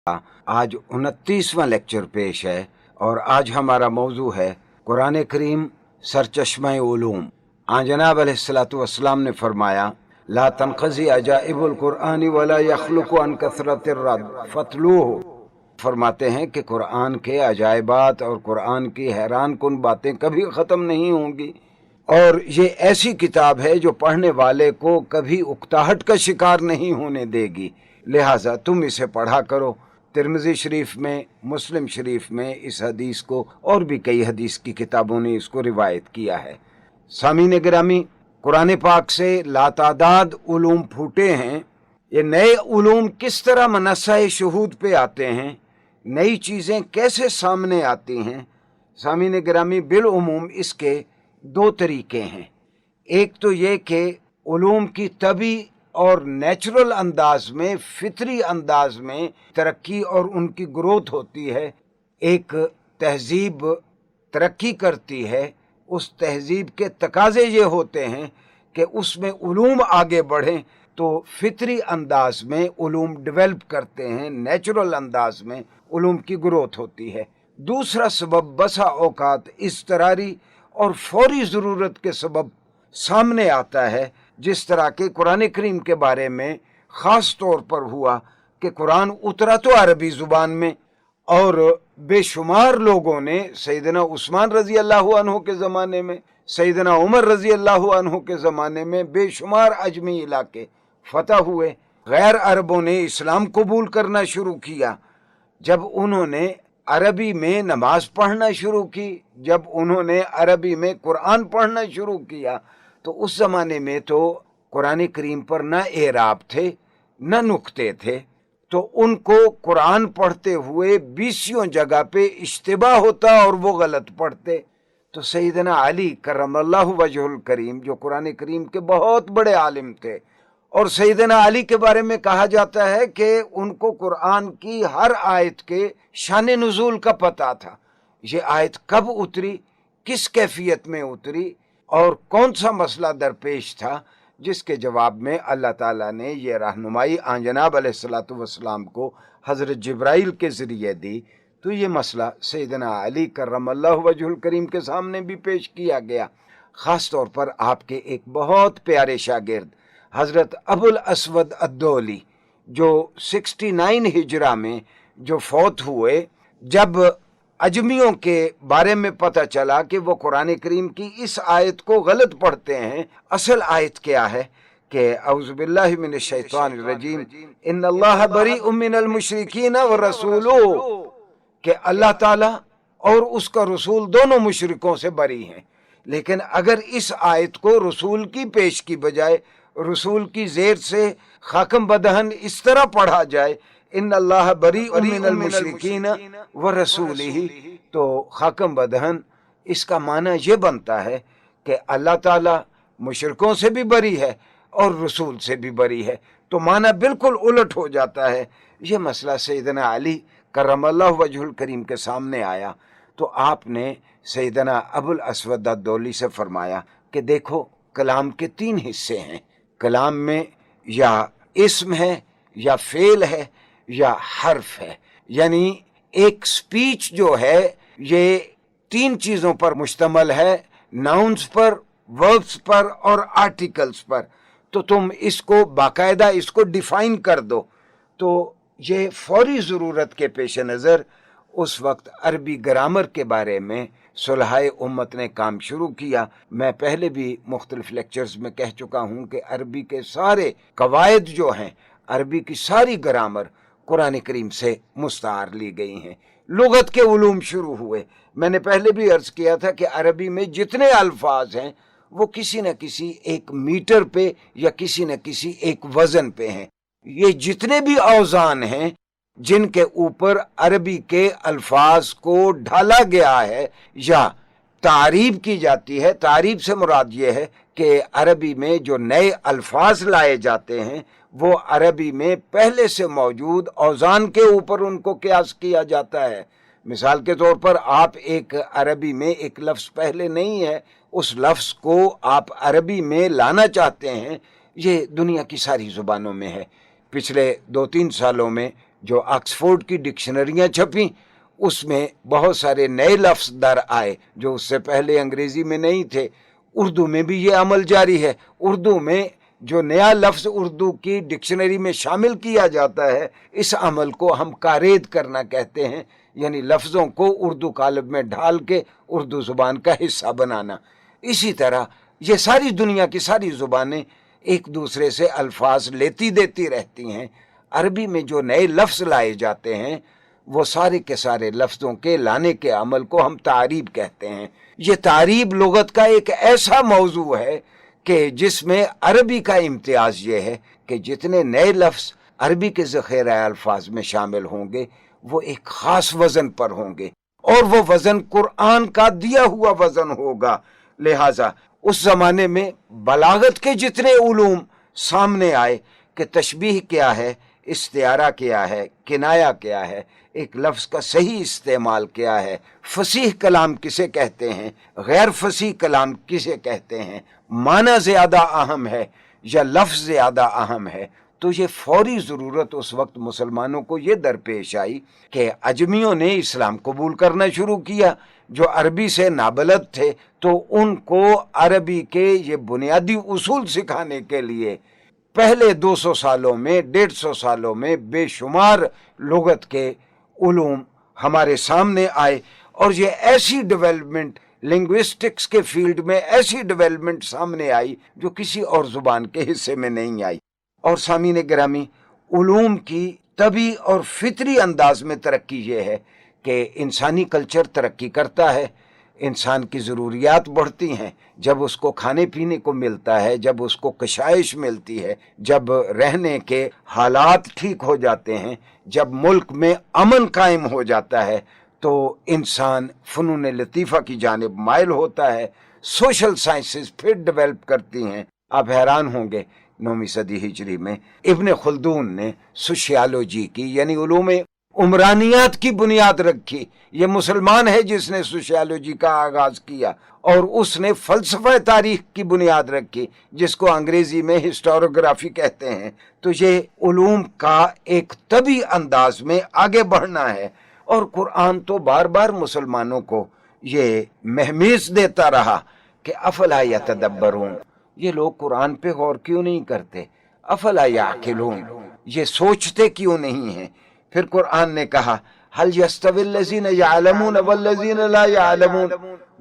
आज 29वां लेक्चर पेश है और आज हमारा मौजू है कुरान करीम सरचश्मा उलूम। जनाब अलैहिस्सलातु वस्सलाम ने फरमाया, ला तनक़ज़ी अजाइबुल कुरान वला यख़्लुक़ु अन कसरतिर रद फतलूहु। फरमाते हैं कि कुरान के अजायबात और कुरान की हैरान कुन बातें कभी ख़त्म नहीं होंगी, और ये ऐसी किताब है जो पढ़ने वाले को कभी उकताहट का शिकार नहीं होने देगी, लिहाजा तुम इसे पढ़ा करो। तिरमिज़ी शरीफ में, मुस्लिम शरीफ में इस हदीस को और भी कई हदीस की किताबों ने इसको रिवायत किया है। सामीन गिरामी, कुरान पाक से लातादाद उलूम फूटे हैं। ये नए उलूम किस तरह मनसाए शहूद पे आते हैं, नई चीज़ें कैसे सामने आती हैं। सामीन गिरामी, बिलउमूम इसके दो तरीके हैं। एक तो ये कि उलूम की तभी और नेचुरल अंदाज में, फितरी अंदाज में तरक्की और उनकी ग्रोथ होती है। एक तहजीब तरक्की करती है, उस तहजीब के तकाजे ये होते हैं कि उसमें उलूम आगे बढ़ें, तो फितरी अंदाज में उलूम डेवलप करते हैं, नेचुरल अंदाज में उलूम की ग्रोथ होती है। दूसरा सबब बसा औकात इज़्तरारी और फौरी ज़रूरत के सबब सामने आता है, जिस तरह के कुरान करीम के बारे में ख़ास तौर पर हुआ कि कुरान उतरा तो अरबी ज़ुबान में, और बेशुमार लोगों ने सैयदना उस्मान रज़ी अल्लाह अन्हु के ज़माने में, सैयदना उमर रज़ी अल्लाह अन्हु के ज़माने में बेशुमार अजमी इलाके फ़तह हुए। गैर अरबों ने इस्लाम कबूल करना शुरू किया। जब उन्होंने अरबी में नमाज पढ़ना शुरू की, जब उन्होंने अरबी में कुरान पढ़ना शुरू किया, तो उस ज़माने में तो कुरान करीम पर न एराब थे न नुक्ते थे, तो उनको कुरान पढ़ते हुए 20 जगह पे इश्तिबा होता और वो गलत पढ़ते। तो सैयदना अली करमल्लाहु वजहुल करीम, जो कुरान करीम के बहुत बड़े आलिम थे, और सैयदना अली के बारे में कहा जाता है कि उनको कुरान की हर आयत के शान नुज़ूल का पता था। ये आयत कब उतरी, किस कैफियत में उतरी, और कौन सा मसला दरपेश था, जिसके जवाब में अल्लाह ताला ने ये रहनुमाई जनाब अलैहिस्सलातु वस्सलाम को हज़रत जिब्राइल के ज़रिए दी। तो ये मसला सैयदना अली करमल्लाहु वजहुल करीम के सामने भी पेश किया गया। ख़ास तौर पर आपके एक बहुत प्यारे शागिर्द हज़रत अबुल असवद अद्दौली, जो 69 हिजरा में जो फौत हुए, जब अजमियों के बारे में पता चला कि वो कुरान करीम की इस आयत को गलत पढ़ते हैं। असल आयत क्या है कि औज़ु बिल्लाहि मिनश शैतानिर रजीम, इन्नल्लाह बरीउम मिनल मुशरिकीन व रसूलुहु, कि अल्लाह ताला और उसका रसूल दोनों मुशरिकों से बरी हैं। लेकिन अगर इस आयत को रसूल की पेश की बजाय रसूल की ज़ेर से खाकम बदहन इस तरह पढ़ा जाए, इन्नल्लाह बरीउम मिनल मुशरिकीन व रसूलिही, तो खाकम बदहन इसका माना ये बनता है कि अल्लाह ताला मुशरिकों से भी बरी है और रसूल से भी बरी है। तो माना बिल्कुल उलट हो जाता है। ये मसला सैयदना अली करमल्लाहु वजहुल करीम के सामने आया, तो आपने सैयदना अबुल असवद अद्दौली से फरमाया कि देखो, कलाम के 3 हिस्से हैं। कलाम में या इस्म है, या फेल है, या हर्फ है। यानी एक स्पीच जो है ये 3 चीज़ों पर मुश्तमल है, नाउन्स पर, वर्ब्स पर और आर्टिकल्स पर। तो तुम इसको बाकायदा इसको डिफाइन कर दो। तो ये फौरी ज़रूरत के पेश नज़र उस वक्त अरबी ग्रामर के बारे में सुलहाए उम्मत ने काम शुरू किया। मैं पहले भी मुख्तलिफ लेक्चर्स में कह चुका हूँ कि अरबी के सारे कवायद जो हैं, अरबी की सारी ग्रामर कुरान करीम से मुस्तार ली गई हैं। लुगत के उलूम शुरू हुए। मैंने पहले भी अर्ज़ किया था कि अरबी में जितने अल्फाज हैं वो किसी न किसी एक मीटर पे या किसी न किसी एक वज़न पे हैं। ये जितने भी औज़ान हैं जिनके ऊपर अरबी के अल्फाज को ढाला गया है या तारीब की जाती है, तारीब से मुराद ये है कि अरबी में जो नए अल्फाज लाए जाते हैं वो अरबी में पहले से मौजूद औज़ान के ऊपर उनको क़यास किया जाता है। मिसाल के तौर पर आप एक अरबी में एक लफ्ज़ पहले नहीं है, उस लफ्ज़ को आप अरबी में लाना चाहते हैं। ये दुनिया की सारी ज़ुबानों में है। पिछले 2-3 सालों में جو ऑक्सफोर्ड की डिक्शनरियाँ छपी उसमें बहुत सारे नए लफ्ज़ दर आए जो उससे पहले अंग्रेज़ी में नहीं थे। उर्दू में भी ये अमल जारी है। उर्दू में जो नया लफ्ज़ उर्दू की डिक्शनरी में शामिल किया जाता है, इस अमल को हम कारेद करना कहते हैं, यानी लफ्ज़ों को उर्दू कालब में ढाल के उर्दू ज़ुबान का हिस्सा बनाना। इसी तरह ये सारी दुनिया की सारी ज़ुबानें एक दूसरे से अल्फाज लेती देती रहती हैं। अरबी में जो नए लफ्ज़ लाए जाते हैं वो सारे के सारे लफ्ज़ों के लाने के अमल को हम तारीब कहते हैं। ये तारीब लुगत का एक ऐसा मौजू है कि जिसमें अरबी का इम्तियाज़ ये है कि जितने नए लफ्ज़ अरबी के ज़ख़ीरा अल्फाज में शामिल होंगे वो एक ख़ास वज़न पर होंगे और वो वज़न कुरान का दिया हुआ वज़न होगा। लिहाजा उस ज़माने में बलागत के जितने उलूम सामने आए कि तशबीह क्या है, इस्तिआरा क्या है, किनाया क्या है, एक लफ्ज़ का सही इस्तेमाल क्या है, फसीह कलाम किसे कहते हैं, गैर फसीह कलाम किसे कहते हैं, माना ज़्यादा अहम है या लफ्ज़ ज़्यादा अहम है, तो ये फौरी ज़रूरत उस वक्त मुसलमानों को ये दरपेश आई कि अजमियों ने इस्लाम कबूल करना शुरू किया। जो अरबी से नाबलद थे तो उनको अरबी के ये बुनियादी उसूल सिखाने के लिए पहले 200 सालों में 150 सालों में बेशुमार लुगत के उलूम हमारे सामने आए और ये ऐसी डेवलपमेंट लिंग्विस्टिक्स के फील्ड में ऐसी डेवलपमेंट सामने आई जो किसी और ज़ुबान के हिस्से में नहीं आई। और सामीन गिरामी, उलूम की तभी और फितरी अंदाज में तरक्की ये है कि इंसानी कल्चर तरक्की करता है, इंसान की ज़रूरियात बढ़ती हैं, जब उसको खाने पीने को मिलता है, जब उसको कशाइश मिलती है, जब रहने के हालात ठीक हो जाते हैं, जब मुल्क में अमन कायम हो जाता है तो इंसान फ़नून लतीफ़ा की जानिब माइल होता है, सोशल साइंसेस फिर डेवलप करती हैं। आप हैरान होंगे 9वीं सदी हिजरी में इब्न खुल्दून ने सोशियोलॉजी की यानी उलूम उमरानियात की बुनियाद रखी। ये मुसलमान है जिसने सोशियोलॉजी का आगाज़ किया और उसने फ़लसफ़ा तारीख़ की बुनियाद रखी जिसको अंग्रेज़ी में हिस्टोरियोग्राफी कहते हैं। तो ये उलूम का एक तभी अंदाज में आगे बढ़ना है और कुरान तो बार बार मुसलमानों को ये महमीज़ देता रहा कि अफला यतदब्बरून, ये लोग कुरान पे गौर क्यों नहीं करते, अफला याकिलून, ये सोचते क्यों नहीं हैं। फिर कुरान ने कहा हल यस्तविल्लज़ीना यअलमून वल्लज़ीना ला यअलमून,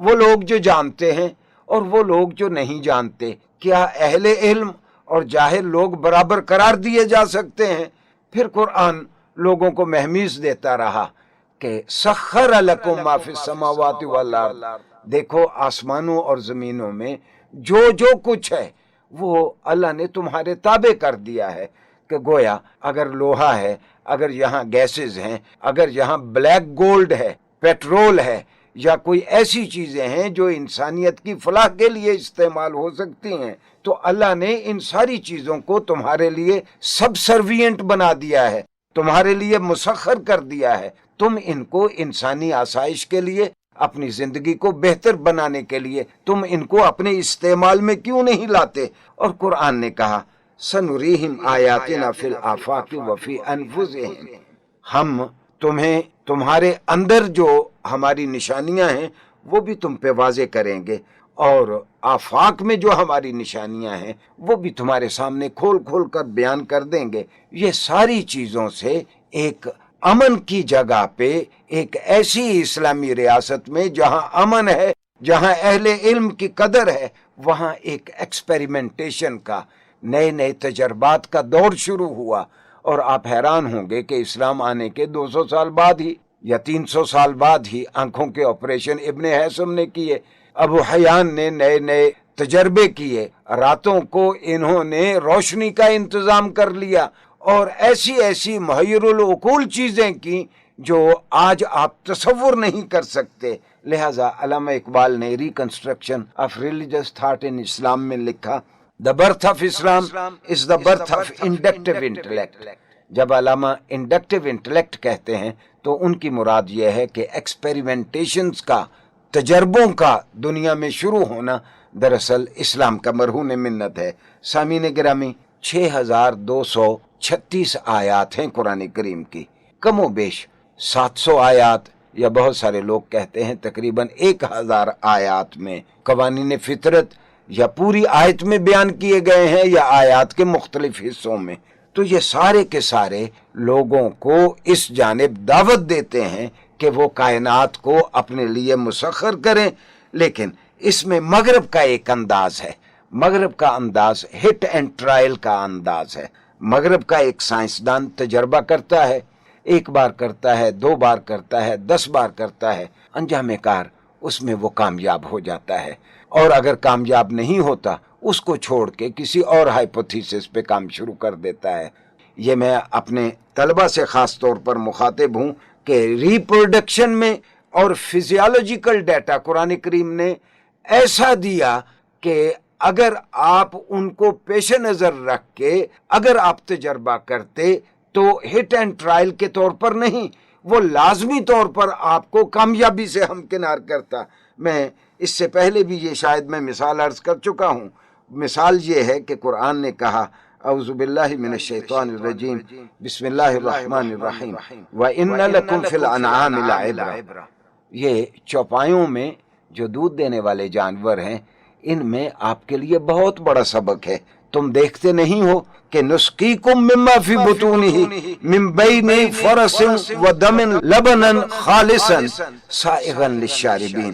वो लोग जो जानते हैं और वो लोग जो नहीं जानते, क्या अहले इल्म और जाहिल लोग बराबर करार दिए जा सकते हैं। फिर कुरान लोगों को महमीज़ देता रहा कि सख्खर लकुम मा फिस समावाति वल अर्द, देखो आसमानों और ज़मीनों में जो जो कुछ है वो अल्लाह ने तुम्हारे ताबे कर दिया है। कि गोया अगर लोहा है, अगर यहाँ गैसेस हैं, अगर यहाँ ब्लैक गोल्ड है, पेट्रोल है या कोई ऐसी चीज़ें हैं जो इंसानियत की फलाह के लिए इस्तेमाल हो सकती हैं, तो अल्लाह ने इन सारी चीज़ों को तुम्हारे लिए सबसर्विएंट बना दिया है, तुम्हारे लिए मुसख्खर कर दिया है। तुम इनको इंसानी आसाइश के लिए, अपनी ज़िंदगी को बेहतर बनाने के लिए तुम इनको अपने इस्तेमाल में क्यों नहीं लाते। और कुरान ने कहा सनुरीहिम आयातिना फिल आफाक़ि व फ़ी अनफुसिहिम, हम तुम्हें तुम्हारे अंदर जो हमारी निशानियां हैं वो भी तुम पे वाज़े करेंगे और आफाक में जो हमारी निशानियां हैं वो भी तुम्हारे सामने खोल खोल कर बयान कर देंगे। ये सारी चीज़ों से एक अमन की जगह पे एक ऐसी इस्लामी रियासत में जहाँ अमन है, जहाँ अहले इल्म की कदर है, वहाँ एक एक्सपेरिमेंटेशन का, नए नए तजर्बात का दौर शुरू हुआ। और आप हैरान होंगे कि इस्लाम आने के 200 साल बाद ही या 300 साल बाद ही आंखों के ऑपरेशन इब्ने हैसम ने किए, अबू हयान ने नए नए तजर्बे किए, रातों को इन्होंने रोशनी का इंतज़ाम कर लिया और ऐसी ऐसी मुहय्यरुल उकूल चीज़ें की जो आज आप तसव्वुर नहीं कर सकते। लिहाजा अल्लामा इकबाल ने reconstruction of religious thought in Islam में लिखा, the birth of Islam is the birth of inductive intellect. जब अल्लामा इंडक्टिव इंटेलेक्ट कहते हैं तो उनकी मुराद यह है कि एक्सपेरिमेंटेशंस का, तजर्बों का दुनिया में शुरू होना दरअसल इस्लाम का मरहून मिन्नत है। सामीन गिरामी, 6236 आयात हैं कुरान करीम की। कम व बेश 700 आयात या बहुत सारे लोग कहते हैं तकरीबन 1000 आयात में कवानीन फितरत या पूरी आयत में बयान किए गए हैं या आयात के मुख्तलिफ हिस्सों में। तो ये सारे के सारे लोगों को इस जानिब दावत देते हैं कि वो कायनात को अपने लिए मुसख्खर करें, लेकिन इसमें मगरब का एक अंदाज है। मगरब का अंदाज हिट एंड ट्रायल का अंदाज है। मगरब का एक साइंसदान तजर्बा करता है, एक बार करता है, 2 बार करता है, 10 बार करता है, अंजाम कार उसमें वो कामयाब हो जाता है। और अगर कामयाब नहीं होता उसको छोड़ के किसी और हाइपोथेसिस पे काम शुरू कर देता है। ये मैं अपने तलबा से ख़ास तौर पर मुखातिब हूँ कि रिप्रोडक्शन में और फिजियोलॉजिकल डाटा कुरान करीम ने ऐसा दिया कि अगर आप उनको पेश नज़र रख के अगर आप तजर्बा करते तो हिट एंड ट्रायल के तौर पर नहीं, वो लाजमी तौर पर आपको कामयाबी से हमकिनार करता। मैं इससे पहले भी ये शायद मैं मिसाल अर्ज कर चुका हूँ। मिसाल ये है कि कुरान ने कहा औज़ु बिल्लाहि मिनश शैतानिर रजीम बिस्मिल्लाहिर रहमानिर रहीम व इन्ना लकुम फिल अनआमि लइब्रा। ये चौपायों में जो दूध देने वाले जानवर हैं, इनमें आपके लिए बहुत बड़ा सबक है। तुम देखते नहीं हो कि नुस्कीकुम मिम्मा फी बुतूनिही मिन बैनि फरसिन व दमिन लबनन खालिसन साइगन लिशारिबीन,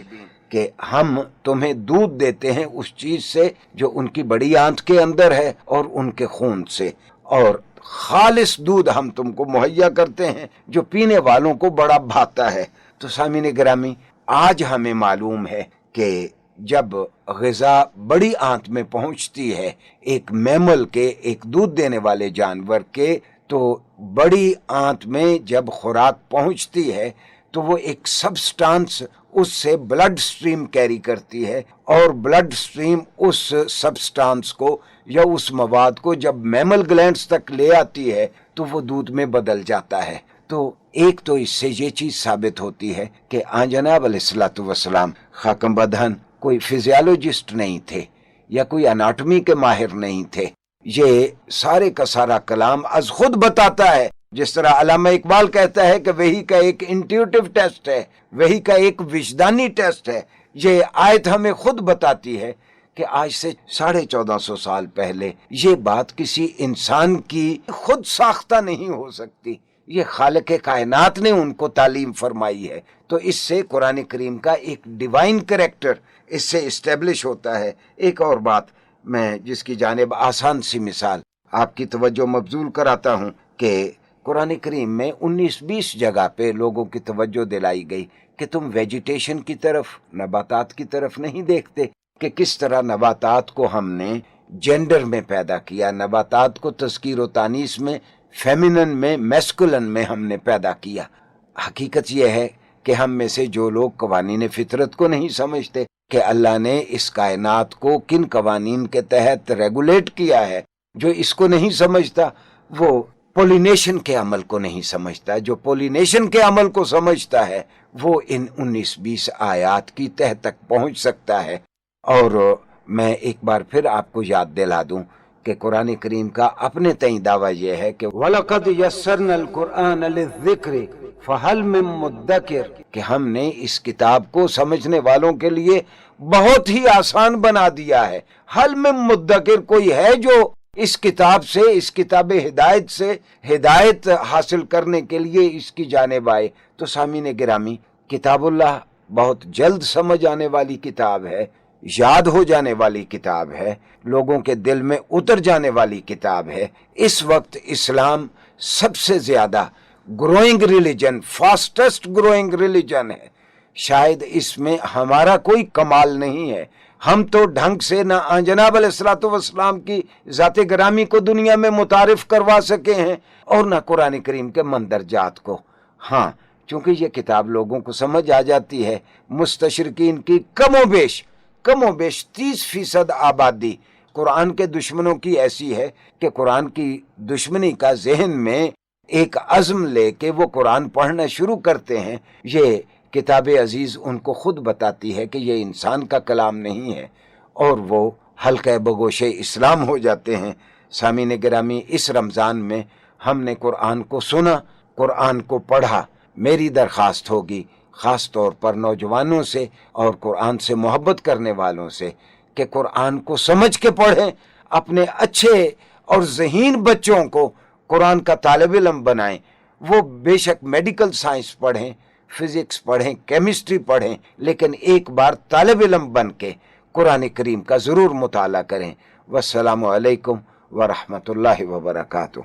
कि हम तुम्हें दूध देते हैं उस चीज से जो उनकी बड़ी आंत के अंदर है और उनके खून से, और खालिस दूध हम तुमको मुहैया करते हैं जो पीने वालों को बड़ा भाता है। तो सामीन गिरामी, आज हमें मालूम है कि जब ग़िज़ा बड़ी आंत में पहुंचती है एक मैमल के, एक दूध देने वाले जानवर के, तो बड़ी आंत में जब खुराक पहुंचती है तो वो एक सब्सटेंस उससे ब्लड स्ट्रीम कैरी करती है, और ब्लड स्ट्रीम उस सब्सटेंस को या उस मवाद को जब मैमल ग्लैंड्स तक ले आती है तो वो दूध में बदल जाता है। तो एक तो इससे ये चीज़ साबित होती है कि आन जनाब अलैहिस्सलातु वस्सलाम खाकम बदहन कोई फिजियोलॉजिस्ट नहीं थे या कोई एनाटॉमी के माहिर नहीं थे। ये सारे का सारा कलाम अज खुद बताता है। जिस तरह अल्लामा इकबाल कहता है कि वही का एक इंट्यूटिव टेस्ट है, वही का एक विजदानी टेस्ट है। ये आयत हमें खुद बताती है कि आज से 1450 साल पहले ये बात किसी इंसान की खुद साख्ता नहीं हो सकती, ये खालिक कायनात ने उनको तालीम फरमाई है। तो इससे कुरान करीम का एक डिवाइन कैरेक्टर इससे इस्टेब्लिश होता है। एक और बात मैं जिसकी जानिब आसान सी मिसाल आपकी तवज्जो मबजूल कराता हूँ कि कुरान करीम में 19-20 जगह पे लोगों की तवज्जो दिलाई गई कि तुम वेजिटेशन की तरफ, नबातात की तरफ नहीं देखते कि किस तरह नबातात को हमने जेंडर में पैदा किया, नबातात को तज़कीर व तानीस में, फेमिनन में, मैस्कुलन में हमने पैदा किया। हकीकत यह है कि हम में से जो लोग कवानीन फितरत को नहीं समझते कि अल्लाह ने इस कायनात को किन कवानीन के तहत रेगुलेट किया है, जो इसको नहीं समझता वो पोलिनेशन के अमल को नहीं समझता। जो पोलिनेशन के अमल को समझता है वो इन 19-20 आयात की तह तक पहुंच सकता है। और मैं एक बार फिर आपको याद दिला दूं कि कुरान करीम का अपने तई दावा यह है कि वलक़द यस्सरनल कुरआन लिज़्ज़िक्रि फहल मिन मुद्दकिर, कि हमने इस किताब को समझने वालों के लिए बहुत ही आसान बना दिया है। हल मिन मुद्दकिर, कोई है जो इस किताब से, इस किताब हिदायत से हिदायत हासिल करने के लिए इसकी जानिब आए। तो सामीन गिरामी, किताबुल्लाह बहुत जल्द समझ आने वाली किताब है, याद हो जाने वाली किताब है, लोगों के दिल में उतर जाने वाली किताब है। इस वक्त इस्लाम सबसे ज़्यादा growing religion, fastest growing religion है। शायद इसमें हमारा कोई कमाल नहीं है, हम तो ढंग से ना जनाब अलैहिस्सलातु वस्सलाम की ज़ाते ग्रामी को दुनिया में मुतारिफ करवा सके हैं और ना कुरान करीम के मंदरजात को। हाँ, चूँकि ये किताब लोगों को समझ आ जाती है, मुस्तशरिकीन की कमोबेश 30% आबादी कुरान के दुश्मनों की ऐसी है कि कुरान की दुश्मनी का जहन में एक अज़्म लेके वो कुरान पढ़ना शुरू करते हैं। ये किताब अजीज़ उनको खुद बताती है कि ये इंसान का कलाम नहीं है, और वो हल्का बगोशे इस्लाम हो जाते हैं। सामीन गिरामी, इस रमज़ान में हमने कुरान को सुना, قرآن کو پڑھا۔ میری درخواست ہوگی خاص طور پر نوجوانوں سے اور قرآن سے محبت کرنے والوں سے کہ قرآن کو سمجھ کے پڑھیں، اپنے اچھے اور ذہین بچوں کو قرآن کا طالب علم بنائیں۔ وہ بے شک میڈیکل سائنس پڑھیں، فزکس پڑھیں، کیمسٹری پڑھیں، لیکن ایک بار طالب علم بن کے قرآن کریم کا ضرور مطالعہ کریں۔ والسلام علیکم ورحمۃ اللہ وبرکاتہ۔